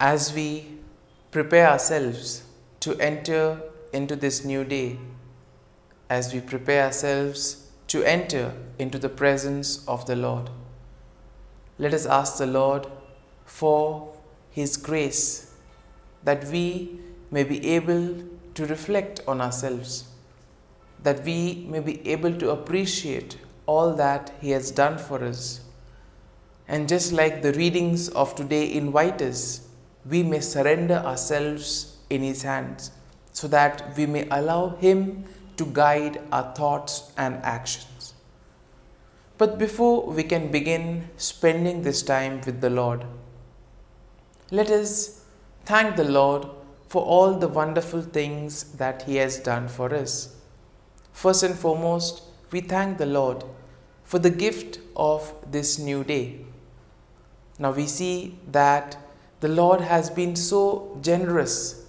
As we prepare ourselves to enter into this new day, as we prepare ourselves to enter into the presence of the Lord, let us ask the Lord for His grace, that we may be able to reflect on ourselves, that we may be able to appreciate all that He has done for us. And just like the readings of today invite us, we may surrender ourselves in His hands, so that we may allow Him to guide our thoughts and actions. But before we can begin spending this time with the Lord, let us thank the Lord for all the wonderful things that He has done for us. First and foremost, we thank the Lord for the gift of this new day. Now we see that the Lord has been so generous.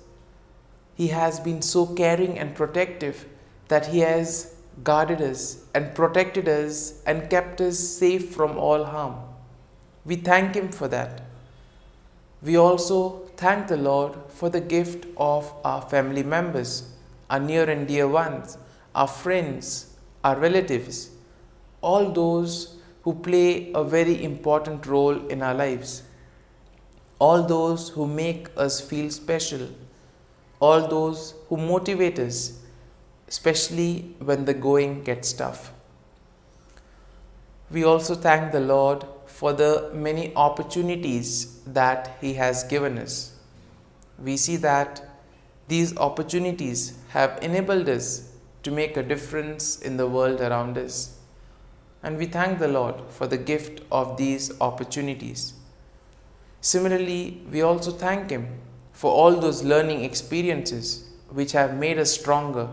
He has been so caring and protective that He has guarded us and protected us and kept us safe from all harm. We thank Him for that. We also thank the Lord for the gift of our family members, our near and dear ones, our friends, our relatives, all those who play a very important role in our lives, all those who make us feel special, all those who motivate us, especially when the going gets tough. We also thank the Lord for the many opportunities that He has given us. We see that these opportunities have enabled us to make a difference in the world around us. And we thank the Lord for the gift of these opportunities. Similarly, we also thank Him for all those learning experiences which have made us stronger,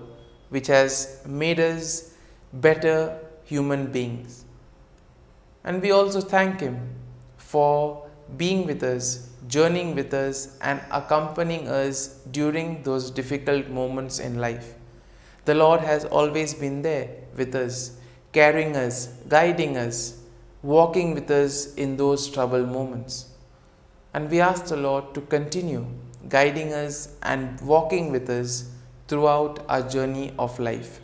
which has made us better human beings. And we also thank Him for being with us, journeying with us, and accompanying us during those difficult moments in life. The Lord has always been there with us, carrying us, guiding us, walking with us in those troubled moments. And we ask the Lord to continue guiding us and walking with us throughout our journey of life.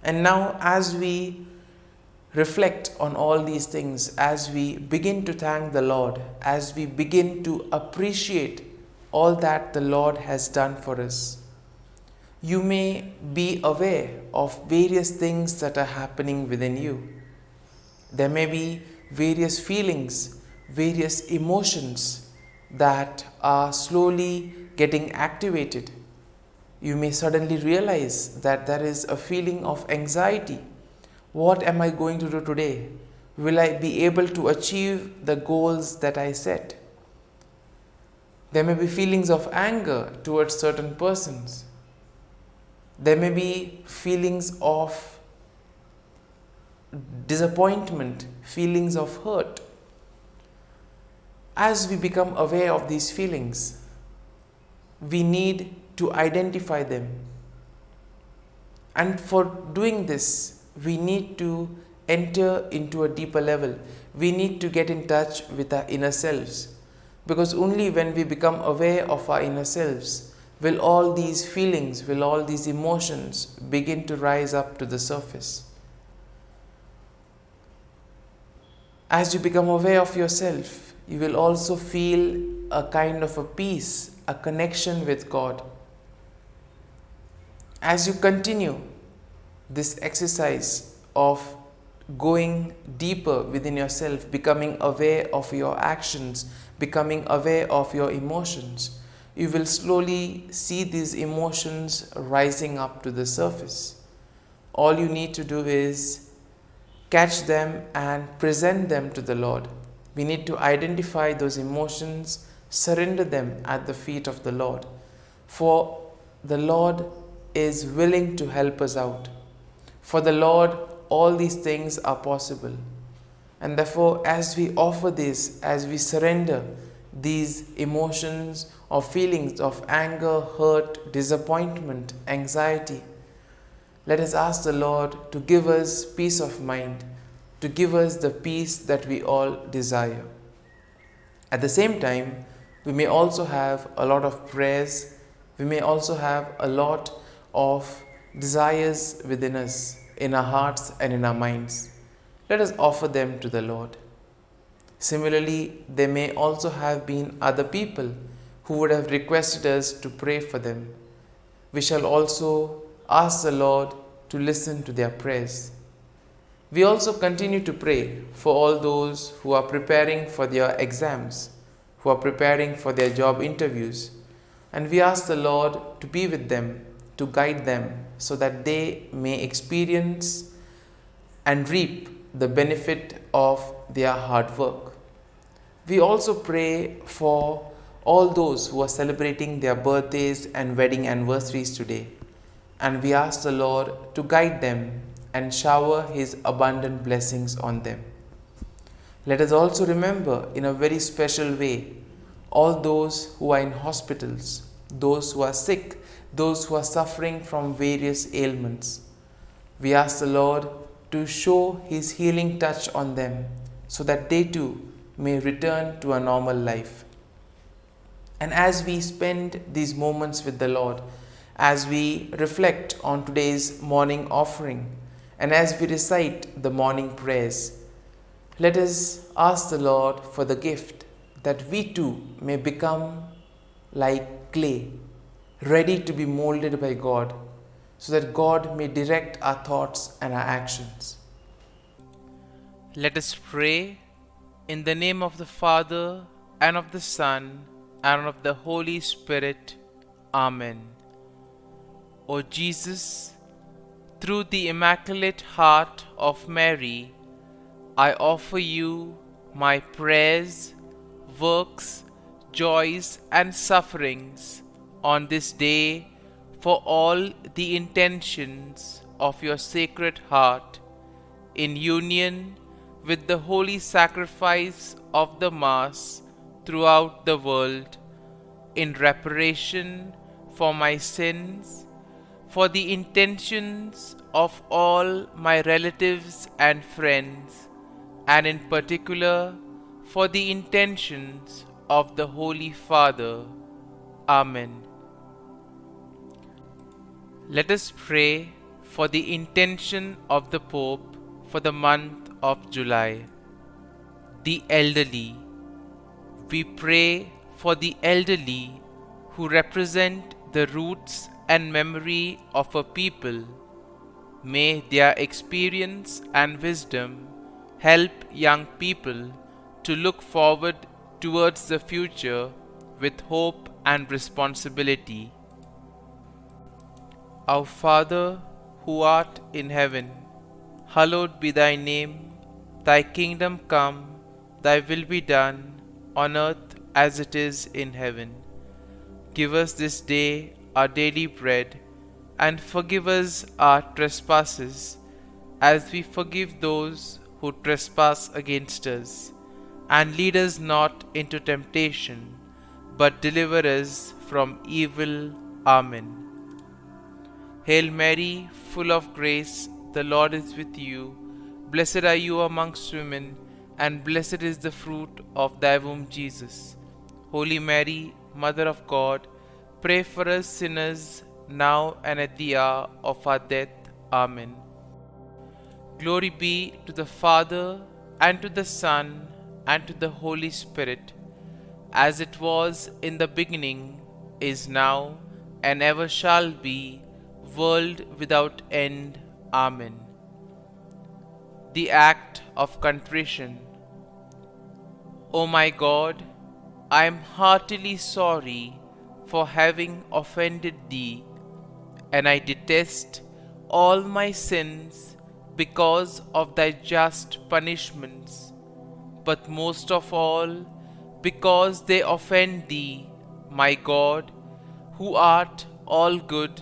And now, as we reflect on all these things, as we begin to thank the Lord, as we begin to appreciate all that the Lord has done for us, you may be aware of various things that are happening within you. There may be various feelings, various emotions that are slowly getting activated. You may suddenly realize that there is a feeling of anxiety. What am I going to do today? Will I be able to achieve the goals that I set? There may be feelings of anger towards certain persons. There may be feelings of disappointment, feelings of hurt. As we become aware of these feelings, we need to identify them. And for doing this, we need to enter into a deeper level. We need to get in touch with our inner selves. Because only when we become aware of our inner selves will all these feelings, will all these emotions begin to rise up to the surface. As you become aware of yourself, you will also feel a kind of a peace, a connection with God. As you continue this exercise of going deeper within yourself, becoming aware of your actions, becoming aware of your emotions, you will slowly see these emotions rising up to the surface. All you need to do is catch them and present them to the Lord. We need to identify those emotions, surrender them at the feet of the Lord. For the Lord is willing to help us out. For the Lord, all these things are possible. And therefore, as we offer this, as we surrender these emotions or feelings of anger, hurt, disappointment, anxiety, let us ask the Lord to give us peace of mind, to give us the peace that we all desire. At the same time, we may also have a lot of prayers, we may also have a lot of desires within us, in our hearts and in our minds. Let us offer them to the Lord. Similarly, there may also have been other people who would have requested us to pray for them. We shall also ask the Lord to listen to their prayers. We also continue to pray for all those who are preparing for their exams, who are preparing for their job interviews, and we ask the Lord to be with them, to guide them, so that they may experience and reap the benefit of their hard work. We also pray for all those who are celebrating their birthdays and wedding anniversaries today, and we ask the Lord to guide them and shower His abundant blessings on them. Let us also remember in a very special way all those who are in hospitals, those who are sick, those who are suffering from various ailments. We ask the Lord to show His healing touch on them so that they too may return to a normal life. And as we spend these moments with the Lord, as we reflect on today's morning offering, and as we recite the morning prayers, let us ask the Lord for the gift that we too may become like clay, ready to be molded by God, so that God may direct our thoughts and our actions. Let us pray in the name of the Father, and of the Son, and of the Holy Spirit. Amen. O Jesus, through the Immaculate Heart of Mary, I offer you my prayers, works, joys, and sufferings on this day for all the intentions of your Sacred Heart, in union with the holy sacrifice of the Mass throughout the world, in reparation for my sins, for the intentions of all my relatives and friends, and in particular for the intentions of the Holy Father. Amen. Let us pray for the intention of the Pope for the month of July. The elderly. We pray for the elderly who represent the roots and memory of a people. May their experience and wisdom help young people to look forward towards the future with hope and responsibility. Our Father, who art in heaven, hallowed be thy name. Thy kingdom come, thy will be done, on earth as it is in heaven. Give us this day our daily bread, and forgive us our trespasses, as we forgive those who trespass against us. And lead us not into temptation, but deliver us from evil. Amen. Hail Mary, full of grace, the Lord is with you. Blessed are you amongst women, and blessed is the fruit of thy womb, Jesus. Holy Mary, Mother of God, pray for us sinners, now and at the hour of our death. Amen. Glory be to the Father, and to the Son, and to the Holy Spirit, as it was in the beginning, is now, and ever shall be, world without end. Amen. The act of contrition. O my God, I am heartily sorry for having offended thee, and I detest all my sins because of thy just punishments, but most of all because they offend thee, my God, who art all good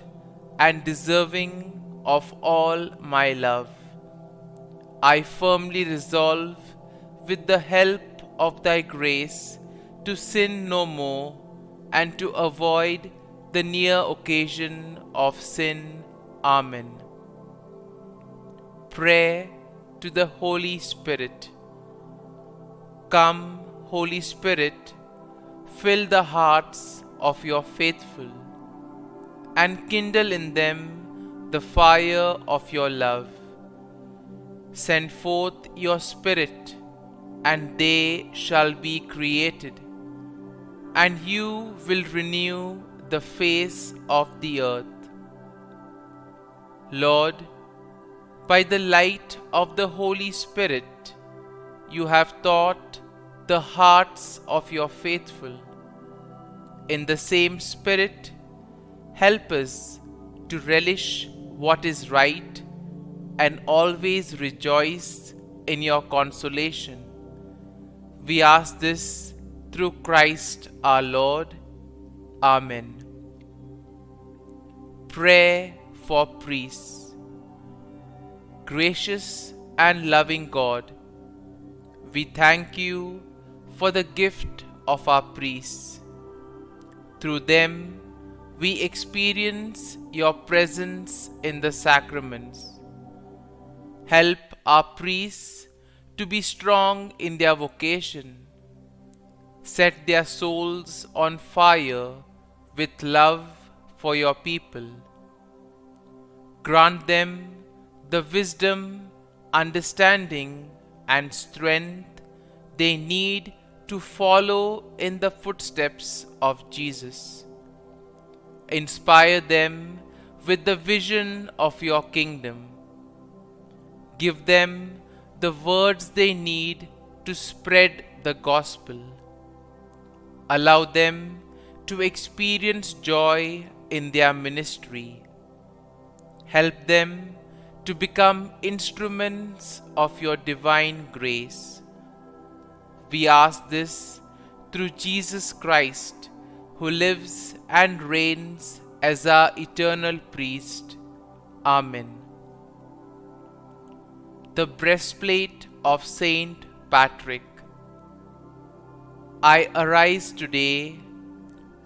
and deserving of all my love. I firmly resolve, with the help of thy grace, to sin no more, and to avoid the near occasion of sin. Amen. Prayer to the Holy Spirit. Come, Holy Spirit, fill the hearts of your faithful, and kindle in them the fire of your love. Send forth your Spirit, and they shall be created, and you will renew the face of the earth. Lord, by the light of the Holy Spirit, you have taught the hearts of your faithful. In the same Spirit, help us to relish what is right and always rejoice in your consolation. We ask this through Christ our Lord. Amen. Prayer for priests. Gracious and loving God, we thank you for the gift of our priests. Through them, we experience your presence in the sacraments. Help our priests to be strong in their vocation. Set their souls on fire with love for your people. Grant them the wisdom, understanding, and strength they need to follow in the footsteps of Jesus. Inspire them with the vision of your kingdom. Give them the words they need to spread the gospel. Allow them to experience joy in their ministry. Help them to become instruments of your divine grace. We ask this through Jesus Christ, who lives and reigns as our eternal priest. Amen. The breastplate of Saint Patrick. I arise today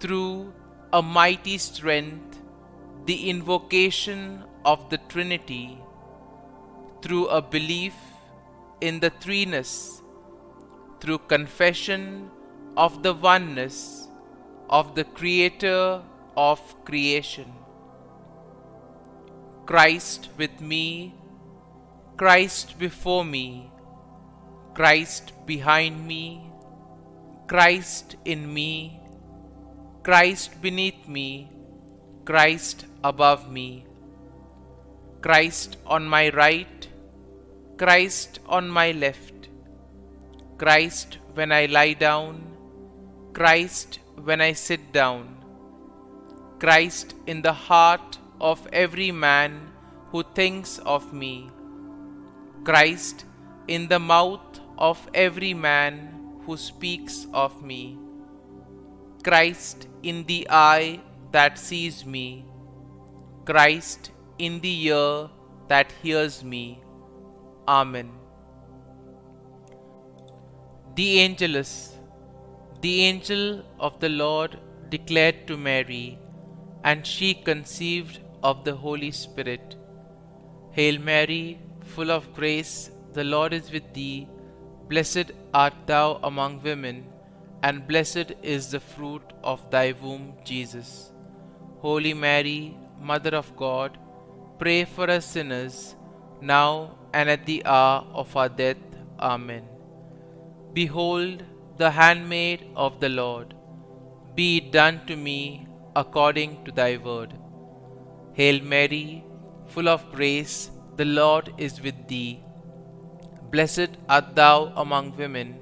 through a mighty strength, the invocation of the Trinity, through a belief in the threeness, through confession of the oneness of the Creator of creation. Christ with me, Christ before me, Christ behind me, Christ in me, Christ beneath me, Christ above me, Christ on my right, Christ on my left, Christ when I lie down, Christ when I sit down, Christ in the heart of every man who thinks of me, Christ in the mouth of every man who speaks of me, Christ in the eye that sees me, Christ in the ear that hears me. Amen. The Angelus. The angel of the Lord declared to Mary, and she conceived of the Holy Spirit. Hail Mary, full of grace, the Lord is with thee. Blessed art thou among women, and blessed is the fruit of thy womb, Jesus. Holy Mary, Mother of God, pray for us sinners, now and at the hour of our death. Amen. Behold, the handmaid of the Lord. Be it done to me according to thy word. Hail Mary, full of grace, the Lord is with thee. Blessed art thou among women,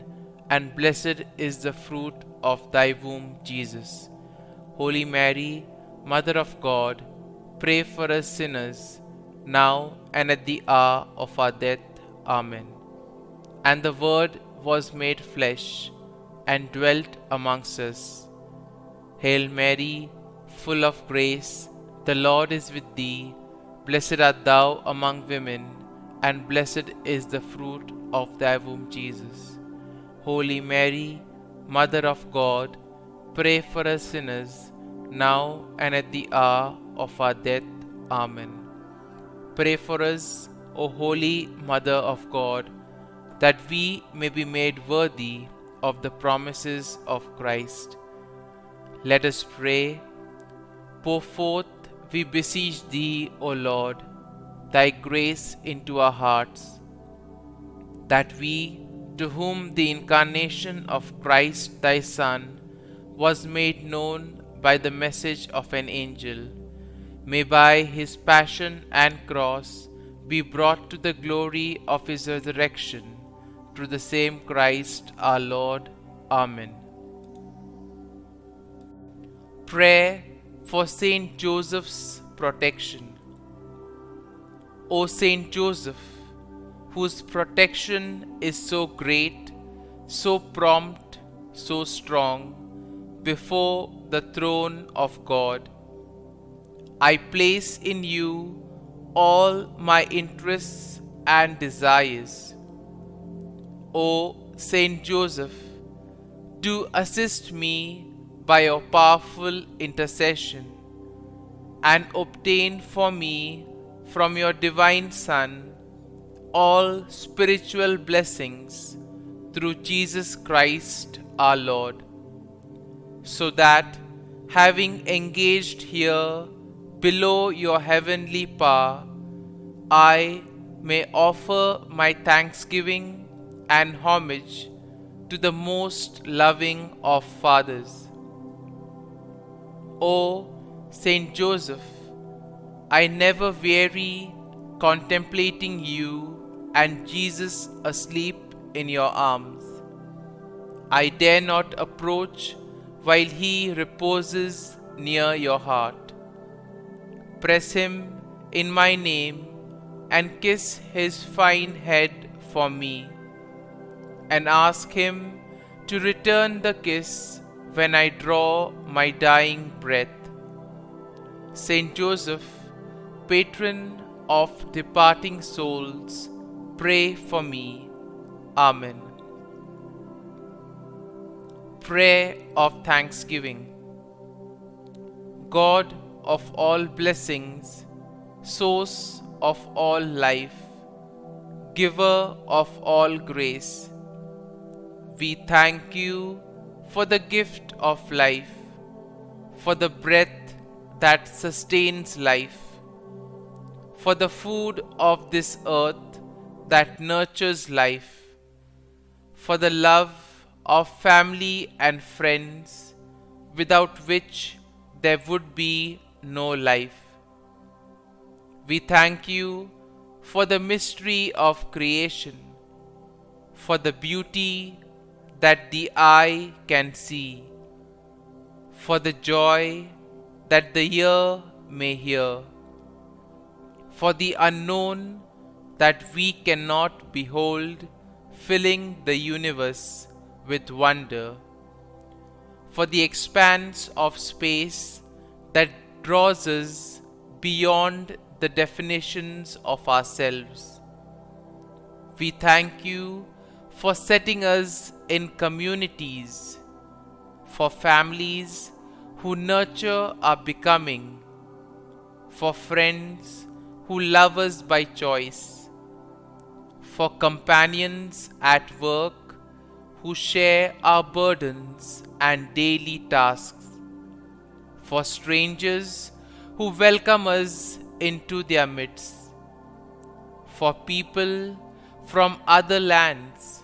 and blessed is the fruit of thy womb, Jesus. Holy Mary, Mother of God, pray for us sinners, now and at the hour of our death. Amen. And the Word was made flesh, and dwelt amongst us. Hail Mary, full of grace, the Lord is with thee. Blessed art thou among women, and blessed is the fruit of thy womb, Jesus. Holy Mary, Mother of God, pray for us sinners, now and at the hour of our death. Amen. Pray for us, O Holy Mother of God, that we may be made worthy of the promises of Christ. Let us pray. Pour forth, we beseech thee, O Lord, thy grace into our hearts, that we, to whom the incarnation of Christ thy Son was made known by the message of an angel, may by his passion and cross be brought to the glory of his resurrection, through the same Christ our Lord. Amen. Prayer for Saint Joseph's protection. O Saint Joseph, whose protection is so great, so prompt, so strong, before the throne of God, I place in you all my interests and desires. O Saint Joseph, do assist me by your powerful intercession, and obtain for me from your divine Son all spiritual blessings through Jesus Christ our Lord, so that, having engaged here below your heavenly power, I may offer my thanksgiving and homage to the most loving of fathers. O Saint Joseph, I never weary contemplating you and Jesus asleep in your arms. I dare not approach while he reposes near your heart. Press him in my name and kiss his fine head for me, and ask him to return the kiss when I draw my dying breath. Saint Joseph, patron of departing souls, pray for me. Amen. Prayer of Thanksgiving. God of all blessings, source of all life, giver of all grace, we thank you for the gift of life, for the breath that sustains life, for the food of this earth that nurtures life, for the love of family and friends, without which there would be no life. We thank you for the mystery of creation, for the beauty that the eye can see, for the joy that the ear may hear, for the unknown that we cannot behold, filling the universe with wonder, for the expanse of space that draws us beyond the definitions of ourselves. We thank you for setting us in communities, for families who nurture our becoming, for friends who love us by choice, for companions at work who share our burdens and daily tasks, for strangers who welcome us into their midst, for people from other lands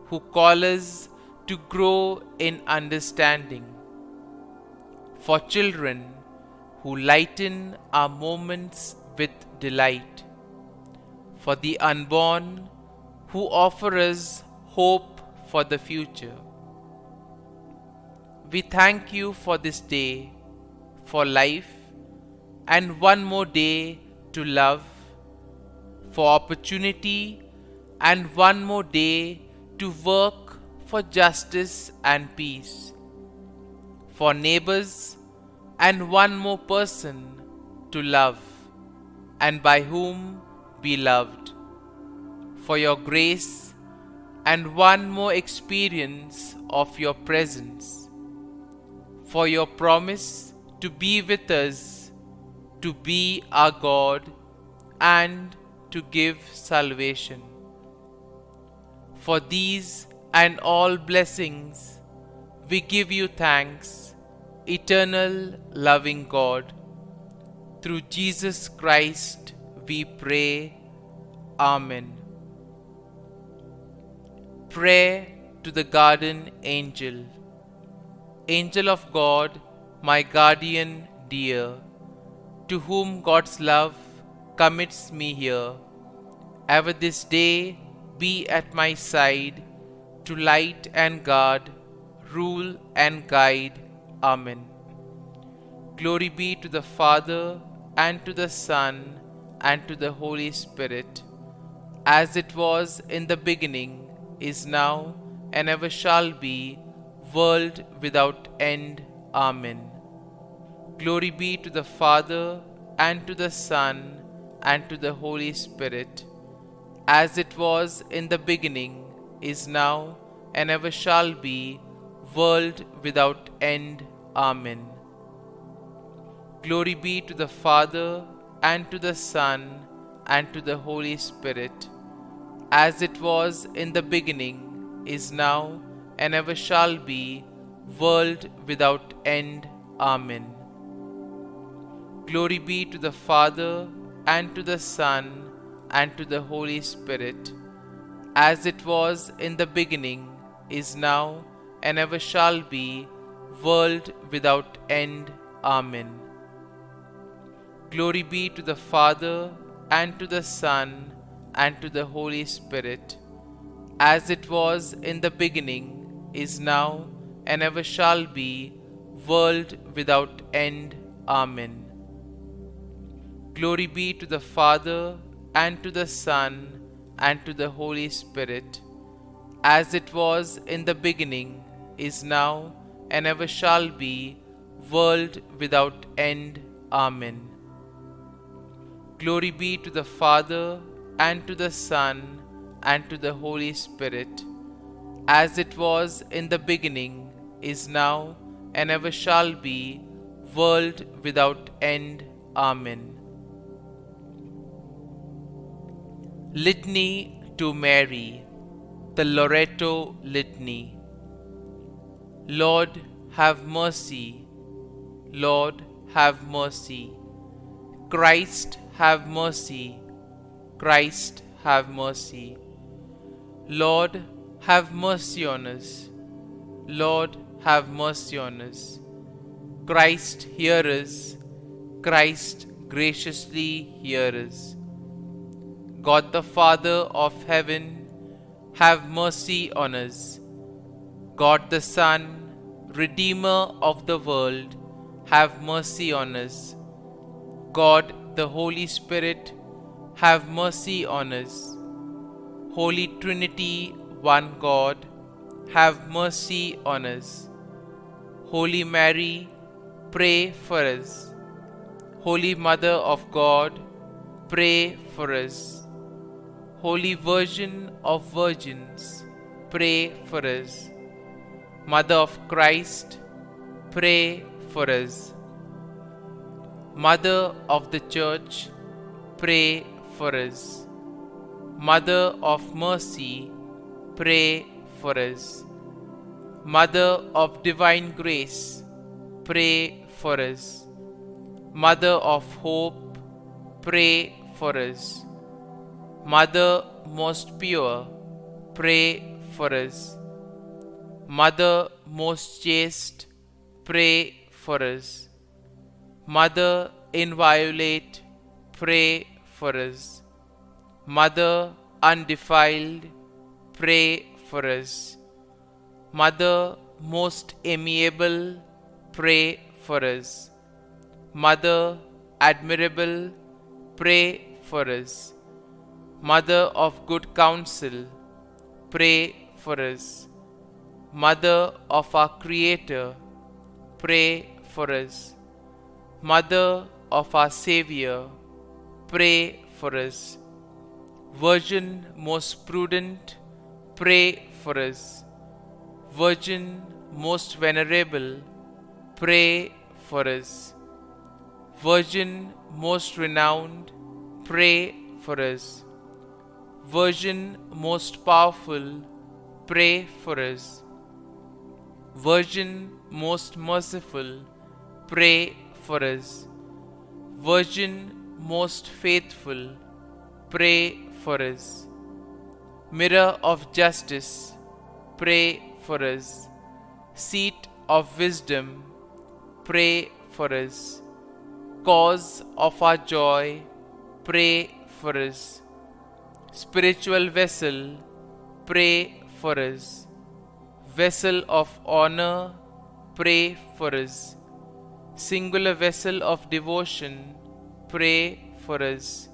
who call us to grow in understanding, for children who lighten our moments with delight, for the unborn who offer us hope for the future. We thank you for this day, for life, and one more day to love, for opportunity, and one more day to work for justice and peace, for neighbors, and one more person to love, and by whom be loved, for your grace, and one more experience of your presence, for your promise to be with us, to be our God, and to give salvation. For these and all blessings, we give you thanks eternal loving God, through Jesus Christ we pray. Amen. Prayer to the Guardian Angel. Angel of God, my guardian dear, to whom God's love commits me here, ever this day be at my side, to light and guard, rule and guide. Amen. Glory be to the Father, and to the Son, and to the Holy Spirit, as it was in the beginning, is now, and ever shall be, world without end. Amen. Glory be to the Father, and to the Son, and to the Holy Spirit, as it was in the beginning, is now, and ever shall be, world without end. Amen. Glory be to the Father, and to the Son, and to the Holy Spirit, as it was in the beginning, is now, and ever shall be, world without end. Amen. Glory be to the Father, and to the Son, and to the Holy Spirit, as it was in the beginning, is now, and ever shall be, world without end. Amen. Glory be to the Father, and to the Son, and to the Holy Spirit, as it was in the beginning, is now, and ever shall be, world without end. Amen. Glory be to the Father, and to the Son, and to the Holy Spirit, as it was in the beginning, is now, and ever shall be, world without end. Amen. Glory be to the Father, and to the Son, and to the Holy Spirit, as it was in the beginning, is now, and ever shall be, world without end. Amen. Litany to Mary, the LORETO Litany. Lord, have mercy. Lord, have mercy. Christ, have mercy. Christ, have mercy. Lord, have mercy on us. Lord, have mercy on us. Christ, hear us. Christ, graciously hear us. God the Father of heaven, have mercy on us. God the Son, Redeemer of the world, have mercy on us. God the Holy Spirit, have mercy on us. Holy Trinity, one God, have mercy on us. Holy Mary, pray for us. Holy Mother of God, pray for us. Holy Virgin of Virgins, pray for us. Mother of Christ, pray for us. Mother of the Church, pray for us. Mother of Mercy, pray for us. Mother of Divine Grace, pray for us. Mother of Hope, pray for us. Mother most pure, pray for us. Mother most chaste, pray for us. Mother inviolate, pray for us. Mother undefiled, pray for us. Mother most amiable, pray for us. Mother admirable, pray for us. Mother of good counsel, pray for us. Mother of our Creator, pray for us. Mother of our Savior, pray for us. Virgin most prudent, pray for us. Virgin most venerable, pray for us. Virgin most renowned, pray for us. Virgin most powerful, pray for us. Virgin most merciful, pray for us. Virgin most faithful, pray for us. Mirror of justice, pray for us. Seat of wisdom, pray for us. Cause of our joy, pray for us. Spiritual vessel, pray for us. Vessel of honor, pray for us. Singular vessel of devotion, pray for us.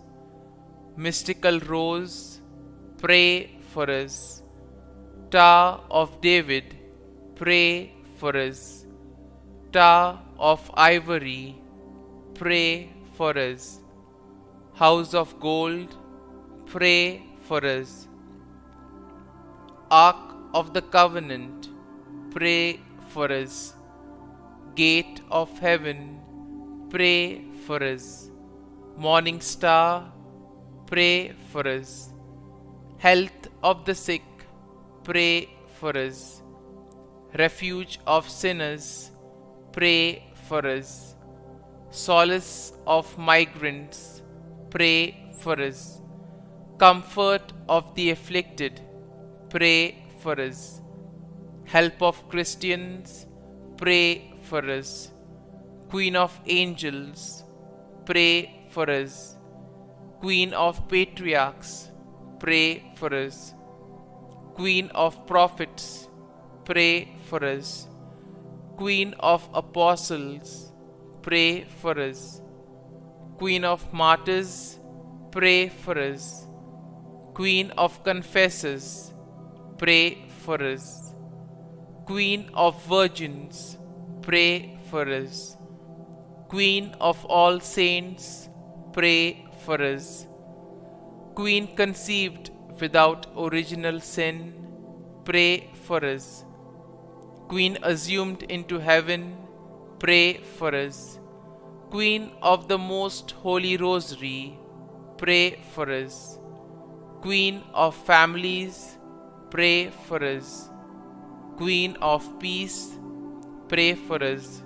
Mystical rose, pray for us. Tower of David, pray for us. Tower of ivory, pray for us. House of gold, pray for us. Ark of the covenant, pray for us. Gate of heaven, pray for us. Morning star, pray for us. Health of the sick, pray for us. Refuge of sinners, pray for us. Solace of migrants, pray for us. Comfort of the afflicted, pray for us. Help of Christians, pray for us. Queen of angels, pray for us. Queen of patriarchs, pray for us. Queen of prophets, pray for us. Queen of apostles, pray for us. Queen of martyrs, pray for us. Queen of confessors, pray for us. Queen of virgins, pray for us. Queen of all saints, pray for us. Queen conceived without original sin, pray for us. Queen assumed into heaven, pray for us. Queen of the Most Holy Rosary, pray for us. Queen of families, pray for us. Queen of peace, pray for us.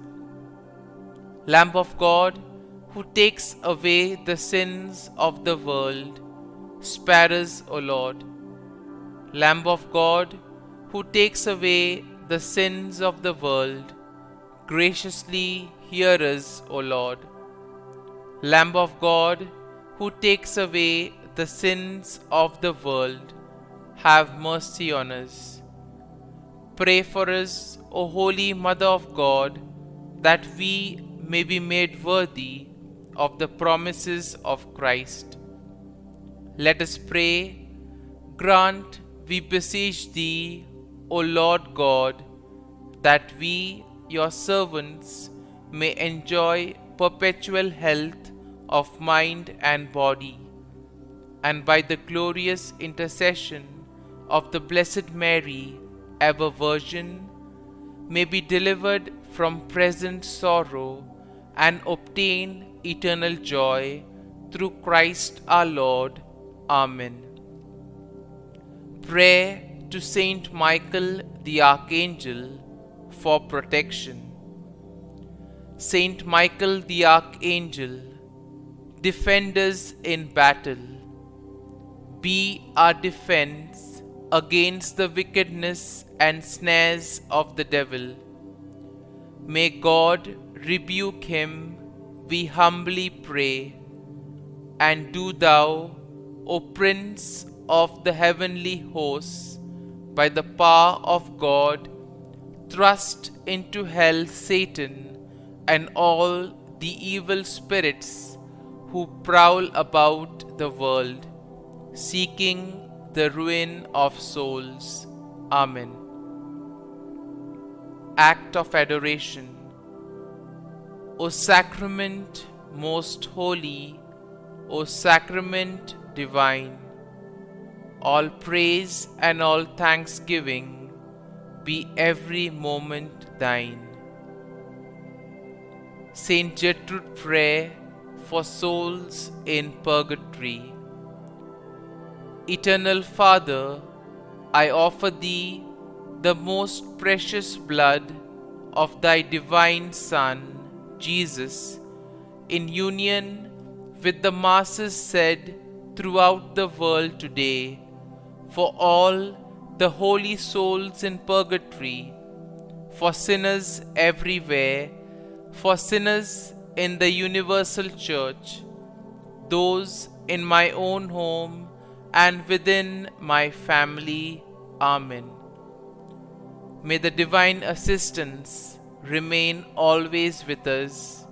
Lamb of God, who takes away the sins of the world, spare us, O Lord. Lamb of God, who takes away the sins of the world, graciously hear us, O Lord. Lamb of God, who takes away the sins of the world, have mercy on us. Pray for us, O Holy Mother of God, that we may be made worthy of the promises of Christ. Let us pray. Grant, we beseech Thee, O Lord God, that we, Your servants, may enjoy perpetual health of mind and body, and by the glorious intercession of the Blessed Mary, ever Virgin, may be delivered from present sorrow and obtain eternal joy through Christ our Lord. Amen. Prayer to Saint Michael the Archangel for protection. Saint Michael the Archangel, defend us in battle. Be our defense against the wickedness and snares of the devil. May God rebuke him, we humbly pray. And do Thou, O Prince of the heavenly hosts, by the power of God, thrust into hell Satan and all the evil spirits who prowl about the world, seeking the ruin of souls. Amen. Act of Adoration. O Sacrament most holy, O Sacrament divine, all praise and all thanksgiving be every moment Thine. Saint Gertrude prayer for souls in purgatory. Eternal Father, I offer Thee the most precious blood of Thy divine Son, Jesus, in union with the masses said throughout the world today, for all the holy souls in purgatory, for sinners everywhere, for sinners in the universal church, those in my own home and within my family. Amen. May the divine assistance remain always with us,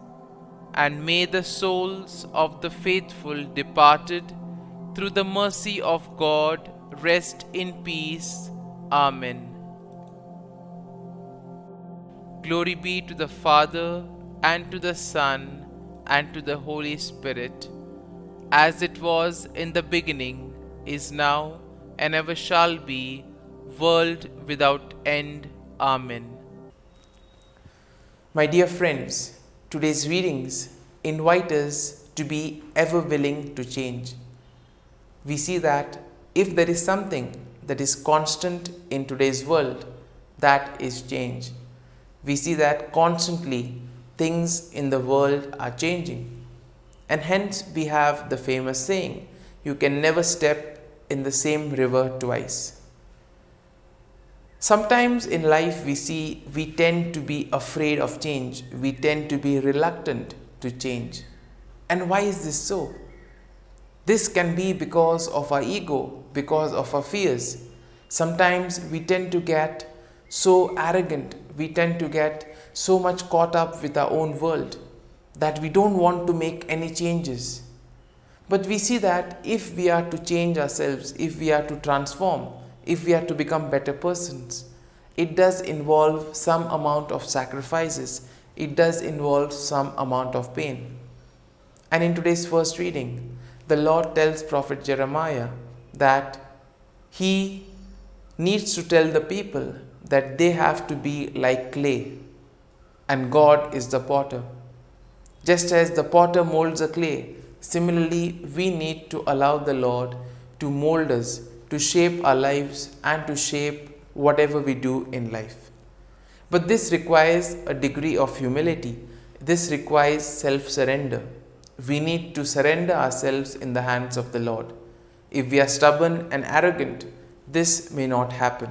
and may the souls of the faithful departed through the mercy of God rest in peace. Amen. Glory be to the Father, and to the Son, and to the Holy Spirit, as it was in the beginning, is now, and ever shall be, world without end. Amen. My dear friends, today's readings invite us to be ever willing to change. We see that if there is something that is constant in today's world, that is change. We see that constantly things in the world are changing. And hence we have the famous saying, you can never step in the same river twice. Sometimes in life we tend to be afraid of change. We tend to be reluctant to change. And why is this so? This can be because of our ego, because of our fears. Sometimes we tend to get so arrogant, we tend to get so much caught up with our own world that we don't want to make any changes. But we see that if we are to change ourselves, if we are to transform, if we are to become better persons, it does involve some amount of sacrifices, it does involve some amount of pain. And in today's first reading, the Lord tells Prophet Jeremiah that he needs to tell the people that they have to be like clay, and God is the potter. Just as the potter molds a clay, similarly we need to allow the Lord to mold us, to shape our lives and to shape whatever we do in life. But this requires a degree of humility. This requires self-surrender. We need to surrender ourselves in the hands of the Lord. If we are stubborn and arrogant, this may not happen.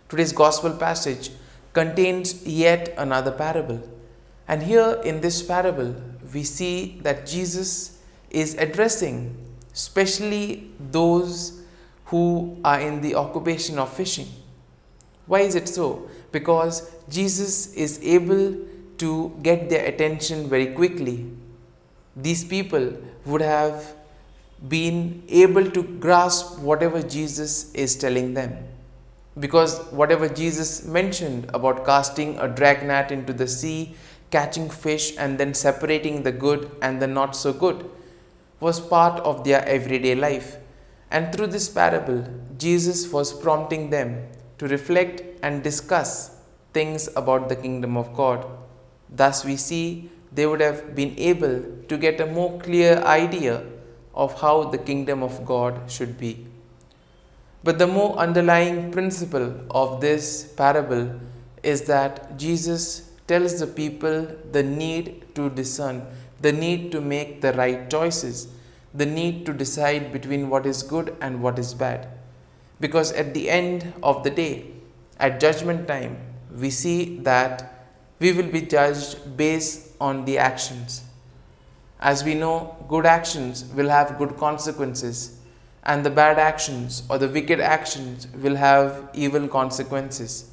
Today's gospel passage contains yet another parable. And here in this parable, we see that Jesus is addressing especially those who are in the occupation of fishing. Why is it so? Because Jesus is able to get their attention very quickly. These people would have been able to grasp whatever Jesus is telling them. Because whatever Jesus mentioned about casting a drag net into the sea, catching fish and then separating the good and the not so good was part of their everyday life. And through this parable, Jesus was prompting them to reflect and discuss things about the kingdom of God. Thus we see they would have been able to get a more clear idea of how the kingdom of God should be. But the more underlying principle of this parable is that Jesus tells the people the need to discern, the need to make the right choices, the need to decide between what is good and what is bad. Because at the end of the day, at judgment time, we see that we will be judged based on the actions. As we know, good actions will have good consequences, and the bad actions or the wicked actions will have evil consequences.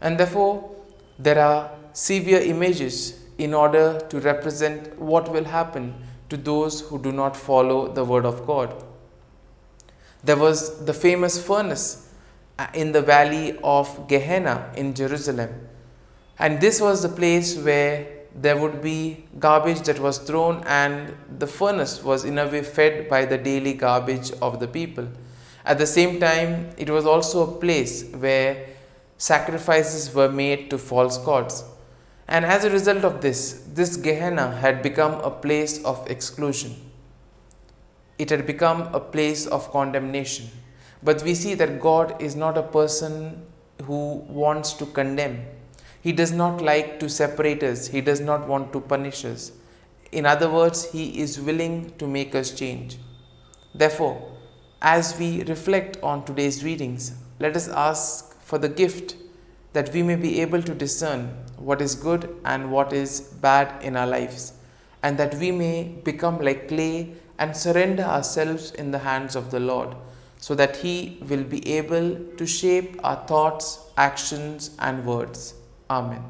And therefore, there are severe images in order to represent what will happen to those who do not follow the word of God. There was the famous furnace in the valley of Gehenna in Jerusalem. And this was the place where there would be garbage that was thrown, and the furnace was in a way fed by the daily garbage of the people. At the same time, it was also a place where sacrifices were made to false gods. And as a result of this Gehenna had become a place of exclusion. It had become a place of condemnation. But we see that God is not a person who wants to condemn. He does not like to separate us. He does not want to punish us. In other words, He is willing to make us change. Therefore, as we reflect on today's readings, let us ask for the gift that we may be able to discern what is good and what is bad in our lives, and that we may become like clay and surrender ourselves in the hands of the Lord, so that He will be able to shape our thoughts, actions, and words. Amen.